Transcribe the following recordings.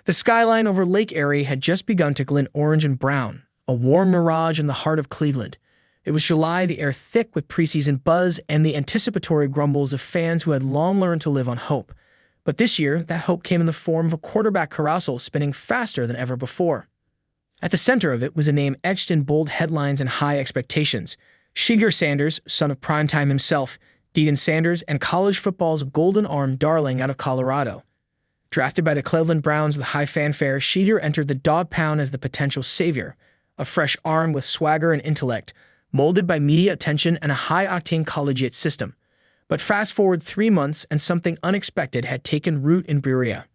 The skyline over Lake Erie had just begun to glint orange and brown, a warm mirage in the heart of Cleveland. It was July, the air thick with preseason buzz and the anticipatory grumbles of fans who had long learned to live on hope. But this year, that hope came in the form of a quarterback carousel spinning faster than ever before. At the center of it was a name etched in bold headlines and high expectations. Shedeur Sanders, son of primetime himself, Deion Sanders, and college football's golden arm darling out of Colorado. Drafted by the Cleveland Browns with high fanfare, Shedeur entered the dog pound as the potential savior, a fresh arm with swagger and intellect, molded by media attention and a high-octane collegiate system. But fast forward 3 months and something unexpected had taken root in Berea.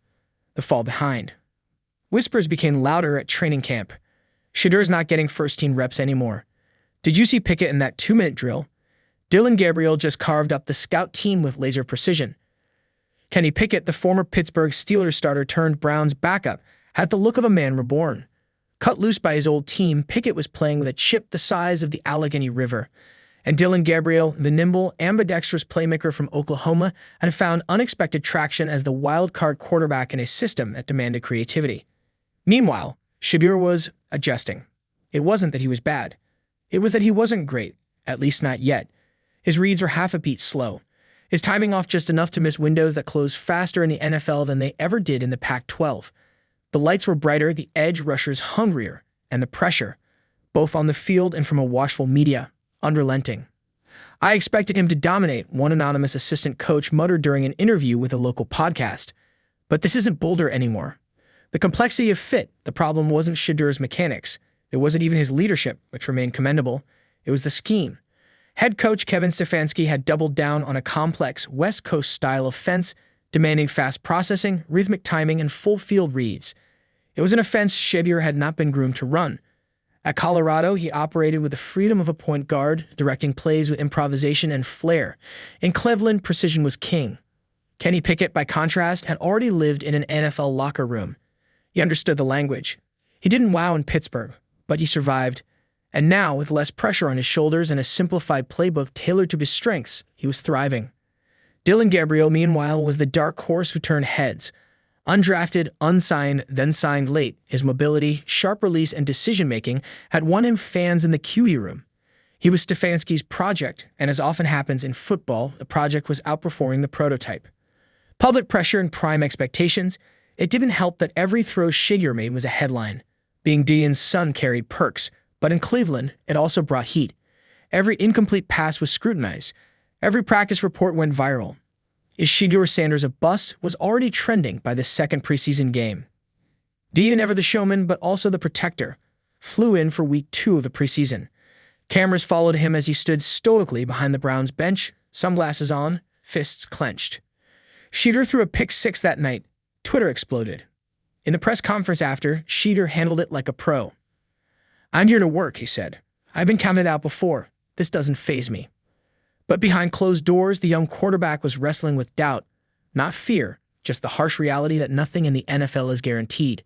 The fall behind. Whispers became louder at training camp. Shedeur's not getting first-team reps anymore. Did you see Pickett in that 2-minute drill? Dillon Gabriel just carved up the scout team with laser precision. Kenny Pickett, the former Pittsburgh Steelers starter turned Browns backup, had the look of a man reborn. Cut loose by his old team, Pickett was playing with a chip the size of the Allegheny River. And Dillon Gabriel, the nimble, ambidextrous playmaker from Oklahoma, had found unexpected traction as the wild-card quarterback in a system that demanded creativity. Meanwhile, Shedeur was adjusting. It wasn't that he was bad. It was that he wasn't great, at least not yet. His reads were half a beat slow. His timing off just enough to miss windows that closed faster in the NFL than they ever did in the Pac-12. The lights were brighter, the edge rushers hungrier, and the pressure, both on the field and from a watchful media, unrelenting. I expected him to dominate, one anonymous assistant coach muttered during an interview with a local podcast. But this isn't Boulder anymore. The complexity of fit, the problem wasn't Shedeur's mechanics. It wasn't even his leadership, which remained commendable. It was the scheme. Head coach Kevin Stefanski had doubled down on a complex West Coast style offense, demanding fast processing, rhythmic timing, and full field reads. It was an offense Shedeur had not been groomed to run. At Colorado, he operated with the freedom of a point guard, directing plays with improvisation and flair. In Cleveland, precision was king. Kenny Pickett, by contrast, had already lived in an NFL locker room. He understood the language. He didn't wow in Pittsburgh, but he survived. And now, with less pressure on his shoulders and a simplified playbook tailored to his strengths, he was thriving. Dillon Gabriel, meanwhile, was the dark horse who turned heads. Undrafted, unsigned, then signed late, his mobility, sharp release, and decision-making had won him fans in the QE room. He was Stefanski's project, and as often happens in football, the project was outperforming the prototype. Public pressure and prime expectations, it didn't help that every throw Shedeur made was a headline. Being Deion's son carried perks, but in Cleveland, it also brought heat. Every incomplete pass was scrutinized. Every practice report went viral. Is Shedeur Sanders a bust was already trending by the second preseason game. Deion, never the showman, but also the protector, flew in for week 2 of the preseason. Cameras followed him as he stood stoically behind the Browns bench, sunglasses on, fists clenched. Shedeur threw a pick-6 that night. Twitter exploded. In the press conference after, Shedeur handled it like a pro. "I'm here to work," he said. "I've been counted out before. This doesn't faze me." But behind closed doors, the young quarterback was wrestling with doubt, not fear, just the harsh reality that nothing in the NFL is guaranteed.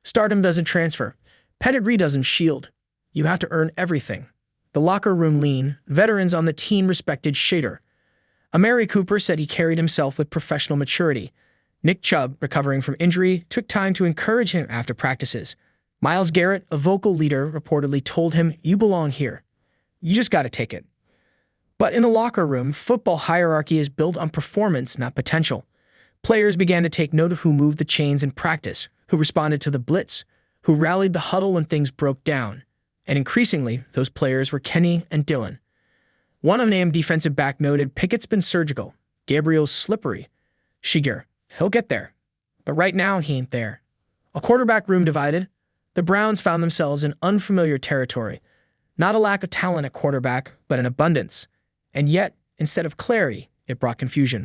Stardom doesn't transfer. Pedigree doesn't shield. You have to earn everything. The locker room lean, veterans on the team respected Shedeur. Amari Cooper said he carried himself with professional maturity. Nick Chubb, recovering from injury, took time to encourage him after practices. Myles Garrett, a vocal leader, reportedly told him, "You belong here. You just got to take it." But in the locker room, football hierarchy is built on performance, not potential. Players began to take note of who moved the chains in practice, who responded to the blitz, who rallied the huddle when things broke down. And increasingly, those players were Kenny and Dillon. One unnamed defensive back noted, "Pickett's been surgical. Gabriel's slippery. Shedeur, he'll get there. But right now, he ain't there." A quarterback room divided. The Browns found themselves in unfamiliar territory. Not a lack of talent at quarterback, but an abundance. And yet, instead of clarity, it brought confusion.